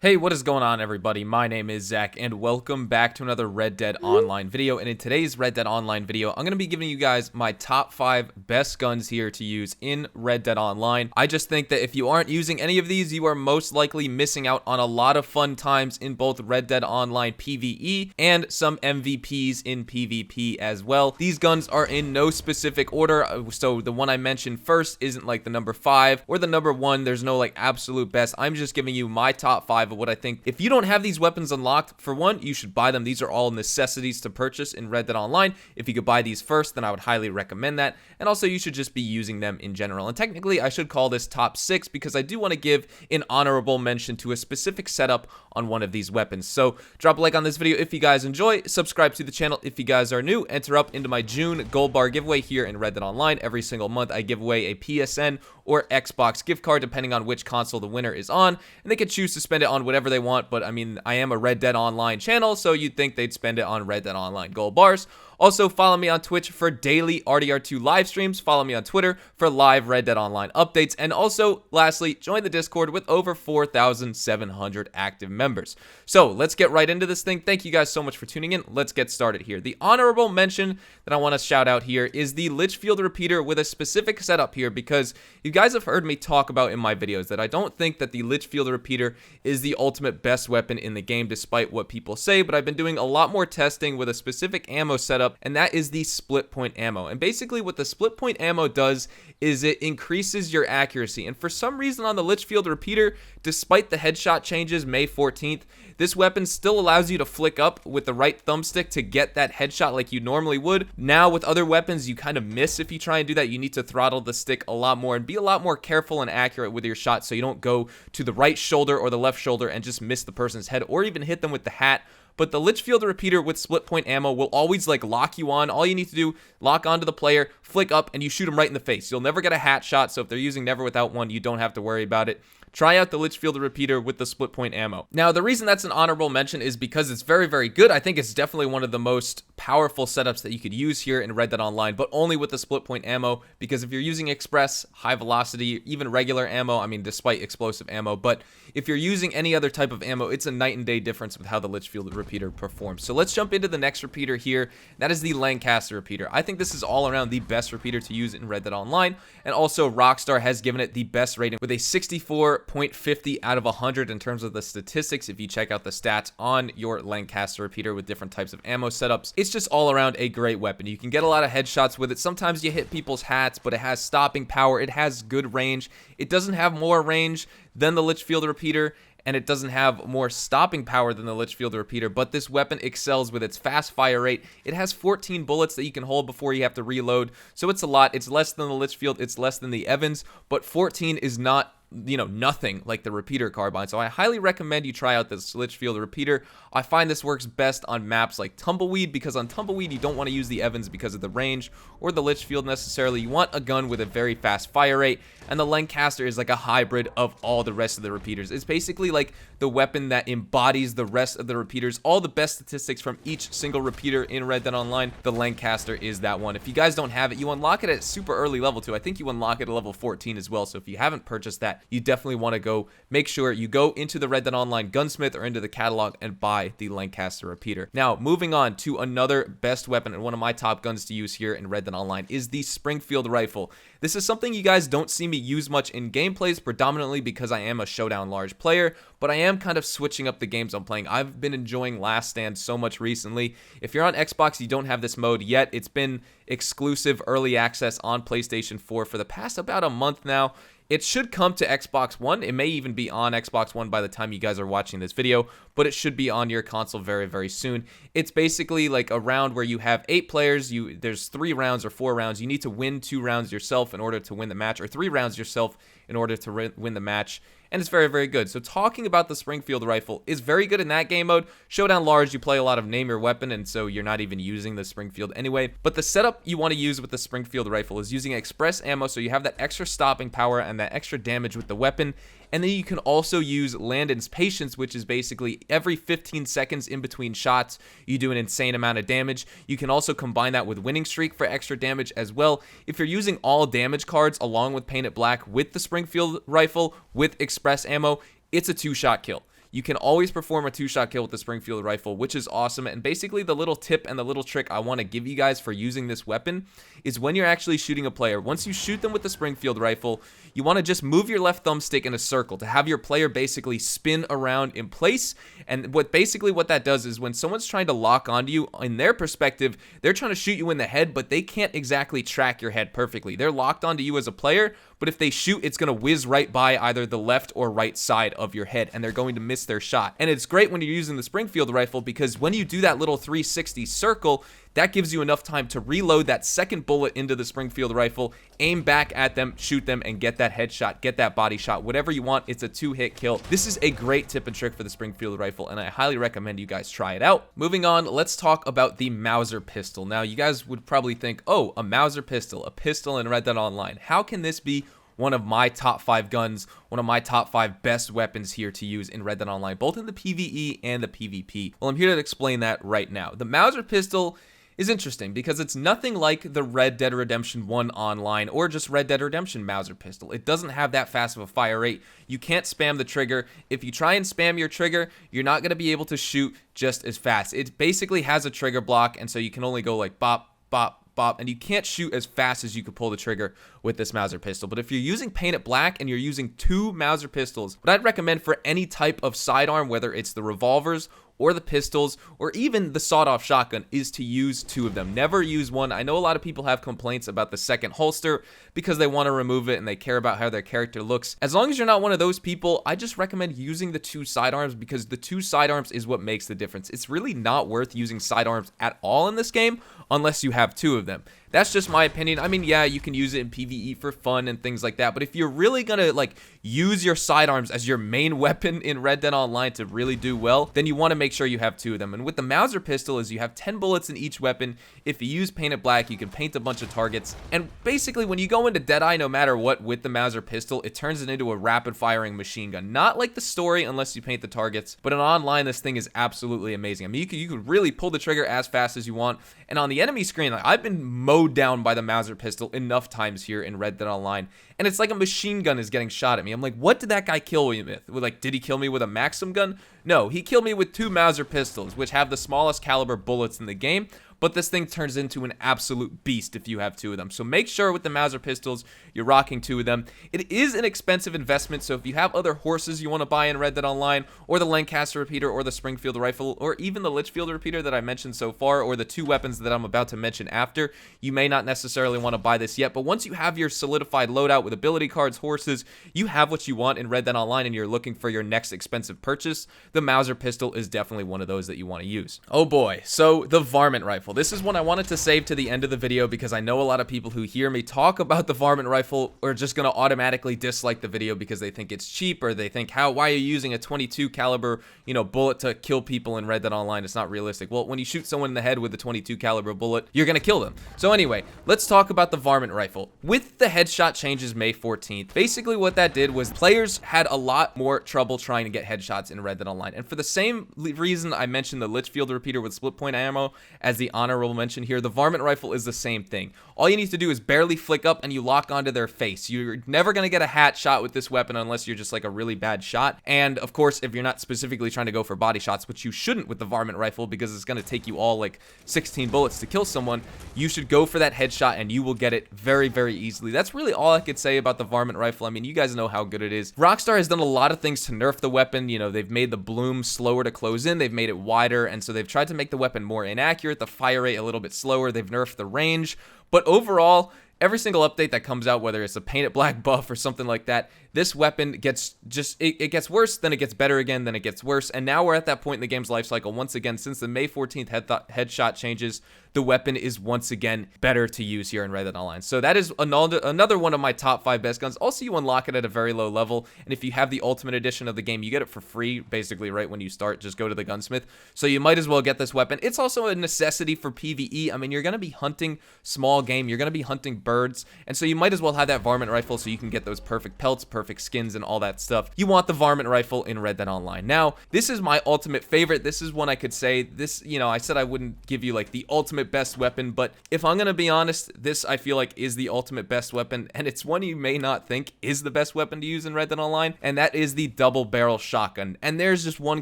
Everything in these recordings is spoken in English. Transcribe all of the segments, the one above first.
Hey, what is going on, everybody? My name is Zach, and welcome back to another Red Dead Online video. And in today's Red Dead Online video, I'm going to be giving you guys my top 5 best guns here to use in Red Dead Online. I just think that if you aren't using any of these, you are most likely missing out on a lot of fun times in both Red Dead Online PvE and some MVPs in PvP as well. These guns are in no specific order, so the one I mentioned first isn't like the number 5 or the number 1. There's no like absolute best. I'm just giving you my top 5 of what I think. If you don't have these weapons unlocked, for one, you should buy them. These are all necessities to purchase in Red Dead Online. If you could buy these first, then I would highly recommend that. And also, you should just be using them in general. And technically, I should call this top 6 because I do want to give an honorable mention to a specific setup on one of these weapons. So drop a like on this video if you guys enjoy, subscribe to the channel if you guys are new, enter up into my June gold bar giveaway here in Red Dead Online. Every single month I give away a PSN or Xbox gift card depending on which console the winner is on, and they can choose to spend it on whatever they want. But I mean, I am a Red Dead Online channel, so you'd think they'd spend it on Red Dead Online gold bars. Also, follow me on Twitch for daily RDR2 live streams. Follow me on Twitter for live Red Dead Online updates. And also, lastly, join the Discord with over 4,700 active members. So, let's get right into this thing. Thank you guys so much for tuning in. Let's get started here. The honorable mention that I want to shout out here is the Litchfield repeater with a specific setup here, because you guys have heard me talk about in my videos that I don't think that the Litchfield repeater is the ultimate best weapon in the game, despite what people say, but I've been doing a lot more testing with a specific ammo setup, and that is the split point ammo. And basically what the split point ammo does is it increases your accuracy. And for some reason on the Litchfield repeater, despite the headshot changes May 14th, this weapon still allows you to flick up with the right thumbstick to get that headshot like you normally would. Now with other weapons, you kind of miss if you try and do that. You need to throttle the stick a lot more and be a lot more careful and accurate with your shot so you don't go to the right shoulder or the left shoulder and just miss the person's head or even hit them with the hat. But the Litchfield repeater with split point ammo will always like lock you on. All you need to do, lock onto the player, flick up, and you shoot them right in the face. You'll never get a hat shot, so if they're using Never Without One, you don't have to worry about it. Try out the Litchfield repeater with the split point ammo. Now, the reason that's an honorable mention is because it's very, very good. I think it's definitely one of the most powerful setups that you could use here in Red Dead Online, but only with the split point ammo, because if you're using express, high velocity, even regular ammo, I mean, despite explosive ammo, but if you're using any other type of ammo, it's a night and day difference with how the Litchfield repeater performs. So let's jump into the next repeater here. That is the Lancaster repeater. I think this is all around the best repeater to use in Red Dead Online, and also Rockstar has given it the best rating with a 64.50 out of 100 in terms of the statistics. If you check out the stats on your Lancaster repeater with different types of ammo setups, it's just all around a great weapon. You can get a lot of headshots with it. Sometimes you hit people's hats, but it has stopping power. It has good range. It doesn't have more range than the Litchfield repeater, and it doesn't have more stopping power than the Litchfield repeater, but this weapon excels with its fast fire rate. It has 14 bullets that you can hold before you have to reload, so it's a lot. It's less than the Litchfield, it's less than the Evans, but 14 is not, you know, nothing like the repeater carbine. So I highly recommend you try out this Litchfield repeater. I find this works best on maps like Tumbleweed, because on Tumbleweed you don't want to use the Evans because of the range, or the Litchfield necessarily. You want a gun with a very fast fire rate, and the Lancaster is like a hybrid of all the rest of the repeaters. It's basically like the weapon that embodies the rest of the repeaters. All the best statistics from each single repeater in Red Dead Online, the Lancaster is that one. If you guys don't have it, you unlock it at super early level too. I think you unlock it at level 14 as well, so if you haven't purchased that, you definitely want to go make sure you go into the Red Dead Online gunsmith or into the catalog and buy the Lancaster repeater. Now, moving on to another best weapon and one of my top guns to use here in Red Dead Online is the Springfield Rifle. This is something you guys don't see me use much in gameplays, predominantly because I am a Showdown large player, but I am kind of switching up the games I'm playing. I've been enjoying Last Stand so much recently. If you're on Xbox, you don't have this mode yet. It's been exclusive early access on PlayStation 4 for the past about a month now. It should come to Xbox One. It may even be on Xbox One by the time you guys are watching this video, but it should be on your console very, very soon. It's basically like a round where you have 8 players. There's 3 rounds or 4 rounds. You need to win 2 rounds yourself in order to win the match, or 3 rounds yourself in order to win the match. And it's very, very good. So talking about the Springfield Rifle is very good in that game mode. Showdown Large, you play a lot of name your weapon, and so you're not even using the Springfield anyway. But the setup you want to use with the Springfield Rifle is using express ammo, so you have that extra stopping power and that extra damage with the weapon. And then you can also use Landon's Patience, which is basically every 15 seconds in between shots, you do an insane amount of damage. You can also combine that with Winning Streak for extra damage as well. If you're using all damage cards along with Paint It Black with the Springfield Rifle with Express Ammo, it's a 2-shot kill. you can always perform a 2-shot kill with the Springfield Rifle, which is awesome. And basically the little tip and the little trick I want to give you guys for using this weapon is when you're actually shooting a player, once you shoot them with the Springfield Rifle, you want to just move your left thumbstick in a circle to have your player basically spin around in place. And what that does is when someone's trying to lock onto you, in their perspective, they're trying to shoot you in the head, but they can't exactly track your head perfectly. They're locked onto you as a player, but if they shoot, it's going to whiz right by either the left or right side of your head, and they're going to miss their shot. And it's great when you're using the Springfield Rifle, because when you do that little 360 circle, that gives you enough time to reload that second bullet into the Springfield Rifle, aim back at them, shoot them, and get that headshot, get that body shot, whatever you want. It's a 2-hit kill. This is a great tip and trick for the Springfield Rifle, and I highly recommend you guys try it out. Moving on, let's talk about the Mauser Pistol. Now, you guys would probably think, oh, a Mauser Pistol, a pistol in Red Dead Online. How can this be one of my top 5 guns, one of my top 5 best weapons here to use in Red Dead Online, both in the PvE and the PvP? Well, I'm here to explain that right now. The Mauser Pistol is interesting because it's nothing like the Red Dead Redemption 1 online or just Red Dead Redemption Mauser Pistol. It doesn't have that fast of a fire rate. You can't spam the trigger. If you try and spam your trigger, you're not going to be able to shoot just as fast. It basically has a trigger block, and so you can only go like bop, bop, bop, and you can't shoot as fast as you could pull the trigger with this Mauser Pistol. But if you're using painted black and you're using 2 Mauser Pistols, what I'd recommend for any type of sidearm, whether it's the revolvers or the pistols, or even the sawed-off shotgun, is to use 2 of them. Never use one. I know a lot of people have complaints about the second holster because they want to remove it and they care about how their character looks. As long as you're not one of those people, I just recommend using the 2 sidearms, because the 2 sidearms is what makes the difference. It's really not worth using sidearms at all in this game unless you have 2 of them. That's just my opinion. I mean, yeah, you can use it in PvE for fun and things like that, but if you're really gonna like use your sidearms as your main weapon in Red Dead Online to really do well, then you want to make sure you have 2 of them. And with the Mauser Pistol is you have 10 bullets in each weapon. If you use painted black, you can paint a bunch of targets. And basically, when you go into Deadeye, no matter what, with the Mauser Pistol, it turns it into a rapid-firing machine gun. Not like the story unless you paint the targets, but in online, this thing is absolutely amazing. I mean, you could really pull the trigger as fast as you want. And on the enemy screen, like, I've been mowed down by the Mauser Pistol enough times here in Red Dead Online, and it's like a machine gun is getting shot at me. I'm like, what did that guy kill me with? Like, did he kill me with a Maxim gun? No, he killed me with 2 Mauser Pistols, which have the smallest caliber bullets in the game. But this thing turns into an absolute beast if you have 2 of them. So make sure with the Mauser Pistols, you're rocking 2 of them. It is an expensive investment, so if you have other horses you want to buy in Red Dead Online, or the Lancaster repeater, or the Springfield Rifle, or even the Litchfield repeater that I mentioned so far, or the 2 weapons that I'm about to mention after, you may not necessarily want to buy this yet. But once you have your solidified loadout with ability cards, horses, you have what you want in Red Dead Online, and you're looking for your next expensive purchase, the Mauser Pistol is definitely one of those that you want to use. Oh boy, so the Varmint Rifle. This is one I wanted to save to the end of the video because I know a lot of people who hear me talk about the Varmint Rifle are just going to automatically dislike the video because they think it's cheap, or they think, why are you using a 22 caliber, bullet to kill people in Red Dead Online? It's not realistic. Well, when you shoot someone in the head with a 22 caliber bullet, you're going to kill them. So anyway, let's talk about the Varmint Rifle. With the headshot changes May 14th, basically what that did was players had a lot more trouble trying to get headshots in Red Dead Online. And for the same reason I mentioned the Litchfield repeater with split point ammo as the honorable mention here, the Varmint Rifle is the same thing. All you need to do is barely flick up and you lock onto their face. You're never going to get a hat shot with this weapon unless you're just like a really bad shot. And of course, if you're not specifically trying to go for body shots, which you shouldn't with the Varmint Rifle because it's going to take you all like 16 bullets to kill someone, you should go for that headshot and you will get it very, very easily. That's really all I could say about the Varmint Rifle. I mean, you guys know how good it is. Rockstar has done a lot of things to nerf the weapon. They've made the bloom slower to close in. They've made it wider. And so they've tried to make the weapon more inaccurate, the fire rate a little bit slower. They've nerfed the range. But overall, every single update that comes out, whether it's a painted black buff or something like that, this weapon gets it gets worse, then it gets better again, then it gets worse. And now we're at that point in the game's life cycle. Once again, since the May 14th headshot changes, the weapon is once again better to use here in Red Dead Online. So that is another one of my top 5 best guns. Also, you unlock it at a very low level. And if you have the Ultimate Edition of the game, you get it for free, basically right when you start. Just go to the gunsmith. So you might as well get this weapon. It's also a necessity for PvE. I mean, you're going to be hunting small game. You're going to be hunting birds. And so you might as well have that Varmint Rifle so you can get those perfect pelts, perfect skins, and all that stuff. You want the Varmint Rifle in Red Dead Online. Now, this is my ultimate favorite. This is one I could say, I said I wouldn't give you like the ultimate ultimate best weapon, but if I'm gonna be honest, this I feel like is the ultimate best weapon, and it's one you may not think is the best weapon to use in Red Dead Online, and that is the double barrel shotgun. And there's just one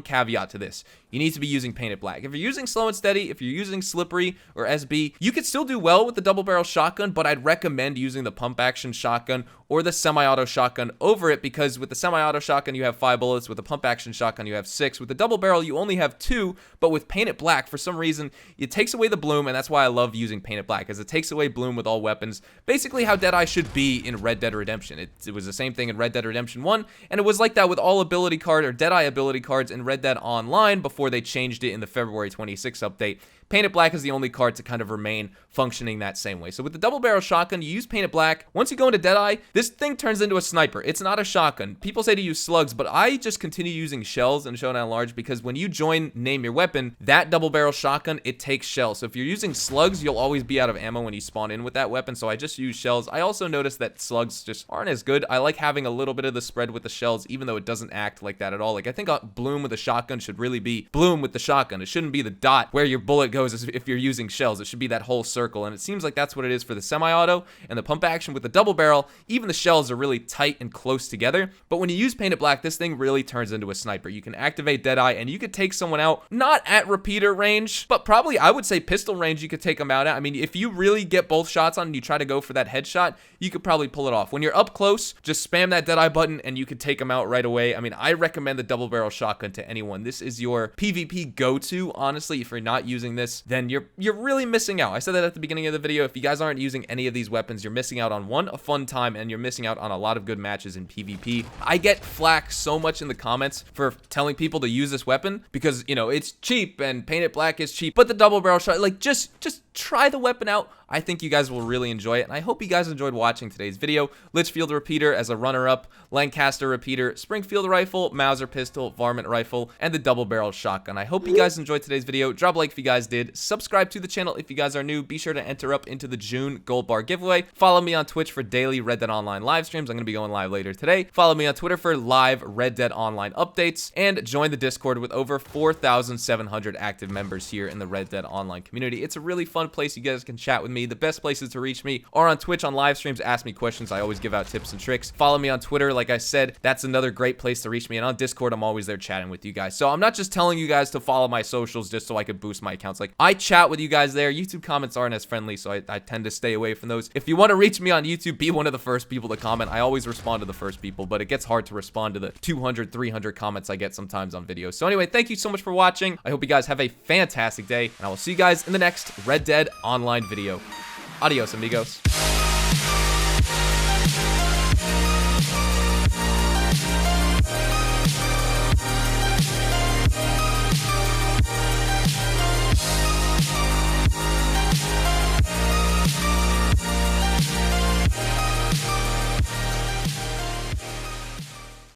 caveat to this. You need to be using painted black. If you're using slow and steady, if you're using slippery or SB, you could still do well with the double barrel shotgun, but I'd recommend using the pump action shotgun or the semi-auto shotgun over it, because with the semi-auto shotgun you have 5 bullets, with the pump action shotgun you have 6, with the double barrel you only have 2, but with painted black, for some reason, it takes away the bloom, and that's why I love using painted black, because it takes away bloom with all weapons. Basically how Deadeye should be in Red Dead Redemption. It was the same thing in Red Dead Redemption 1, and it was like that with all ability card or Deadeye ability cards in Red Dead Online before they changed it in the February 26 update. Painted black is the only card to kind of remain functioning that same way. So with the double barrel shotgun, you use painted black. Once you go into Deadeye, this thing turns into a sniper. It's not a shotgun. People say to use slugs, but I just continue using shells in Showdown Large, because when you join Name Your Weapon, that double barrel shotgun, it takes shells. So if you're using slugs, you'll always be out of ammo when you spawn in with that weapon. So I just use shells. I also noticed that slugs just aren't as good. I like having a little bit of the spread with the shells, even though it doesn't act like that at all. Like, I think bloom with a shotgun should really be bloom with the shotgun. It shouldn't be the dot where your bullet goes if you're using shells. It should be that whole circle, and it seems like that's what it is for the semi-auto and the pump action. With the double barrel, even the shells are really tight and close together, but when you use painted black, this thing really turns into a sniper. You can activate Deadeye, and you could take someone out, not at repeater range, but probably, I would say, pistol range. You could take them out at. I mean, if you really get both shots on and you try to go for that headshot, you could probably pull it off. When you're up close, just spam that Deadeye button, and you could take them out right away. I mean, I recommend the double barrel shotgun to anyone. This is your PvP go-to. Honestly, if you're not using this, then you're really missing out. I said that at the beginning of the video. If you guys aren't using any of these weapons, you're missing out on a fun time, and you're missing out on a lot of good matches in PvP. I get flack so much in the comments for telling people to use this weapon because, you know, it's cheap and painted black is cheap, but the double barrel shot, like, just try the weapon out. I think you guys will really enjoy it, and I hope you guys enjoyed watching today's video. Litchfield repeater as a runner-up, Lancaster repeater, Springfield Rifle, Mauser Pistol, Varmint Rifle, and the double barrel shotgun. I hope you guys enjoyed today's video. Drop a like if you guys did. Subscribe to the channel if you guys are new. Be sure to enter up into the June gold bar giveaway. Follow me on Twitch for daily Red Dead Online live streams. I'm going to be going live later today. Follow me on Twitter for live Red Dead Online updates, and join the Discord with over 4,700 active members here in the Red Dead Online community. It's a really fun place. You guys can chat with me. The best places to reach me are on Twitch on live streams. Ask me questions. I always give out tips and tricks. Follow me on Twitter. Like I said, that's another great place to reach me. And on Discord, I'm always there chatting with you guys. So I'm not just telling you guys to follow my socials just so I could boost my accounts. Like, I chat with you guys there. YouTube comments aren't as friendly, so I tend to stay away from those. If you want to reach me on YouTube, be one of the first people to comment. I always respond to the first people, but it gets hard to respond to the 200, 300 comments I get sometimes on videos. So anyway, thank you so much for watching. I hope you guys have a fantastic day, and I will see you guys in the next Red Dead Online video. Adios, amigos.